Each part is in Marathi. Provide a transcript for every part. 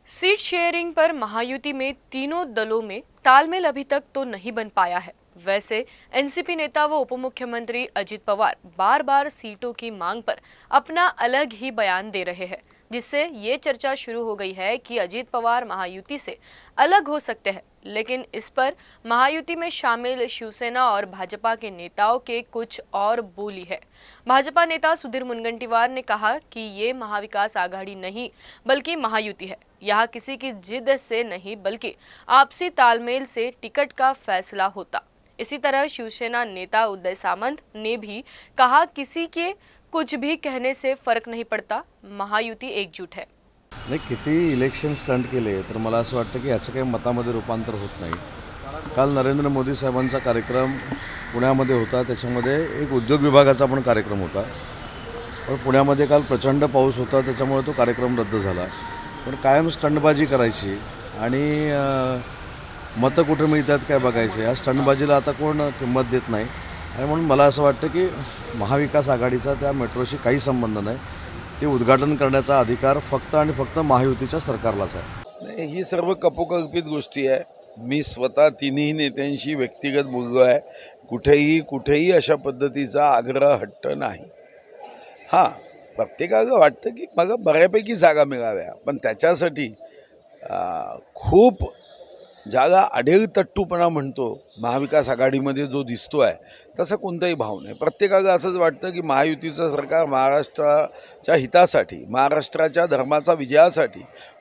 सीट शेयरिंग पर महायुति में तीनों दलों में तालमेल अभी तक तो नहीं बन पाया है। वैसे एनसीपी नेता व उप मुख्यमंत्री अजित पवार बार बार सीटों की मांग पर अपना अलग ही बयान दे रहे हैं, जिससे ये चर्चा शुरू हो गई है कि अजित पवार महायुति से अलग हो सकते हैं। लेकिन इस पर महायुति में शामिल शिवसेना और भाजपा के नेताओं के कुछ और बोली है। भाजपा नेता सुधीर मुनगंटीवार ने कहा कि ये महाविकास आघाड़ी नहीं बल्कि महायुति है। यहाँ किसी की जिद से नहीं बल्कि आपसी तालमेल से टिकट का फैसला होता। इसी तरह शिवसेना नेता उदय सामंत ने भी कहा, किसी के कुछ भी कहने से फर्क नहीं पड़ता, महायुति एकजुट है। नाही, किती इलेक्शन स्टंट केले तर मला असं वाटतं की याचं काही मतामध्ये रूपांतर होत नाही। काल नरेंद्र मोदी साहेबांचा कार्यक्रम पुण्यामध्ये होता, त्याच्यामध्ये एक उद्योग विभागाचा पण कार्यक्रम होता, पण पुण्यामध्ये काल प्रचंड पाऊस होता, त्याच्यामुळे तो कार्यक्रम रद्द झाला। पण कायम स्टंटबाजी करायची आणि मतं कुठे मिळतात काय बघायचे, या स्टंटबाजीला आता कोण किंमत देत नाही आणि म्हणून मला असं वाटतं की महाविकास आघाडीचा त्या मेट्रोशी काही संबंध नाही। ते उद्घाटन करण्याचा अधिकार फक्त आणि फक्त महायुतीच्या सरकारलाच आहे। नाही, ही सर्व कपोकल्पित गोष्टी आहे। मी स्वतः तिन्ही नेत्यांशी व्यक्तिगत बोललो आहे। कुठेही अशा पद्धतीचा आग्रह हट्ट नाही। हां, प्रत्येकाला वाटतं की मला बऱ्यापैकी जागा मिळाव्या, पण त्याच्यासाठी खूप ज्याला आढेलतट्टूपणा म्हणतो महाविकास आघाडीमध्ये जो दिसतो आहे, तसा कोणताही भाव नाही। प्रत्येकाला असंच वाटतं की महायुतीचं सरकार महाराष्ट्राच्या हितासाठी, महाराष्ट्राच्या धर्माचा विजयासाठी,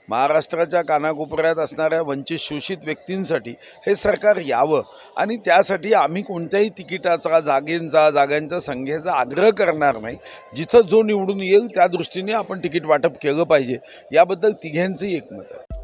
महाराष्ट्राच्या कानाकोपऱ्यात असणाऱ्या वंचित शोषित व्यक्तींसाठी हे सरकार यावं आणि त्यासाठी आम्ही कोणत्याही तिकिटाचा, जागांचा संख्येचा आग्रह करणार नाही। जिथं जो निवडून येईल त्या दृष्टीने आपण तिकीट वाटप केलं पाहिजे, याबद्दल तिघांचंही एकमत आहे।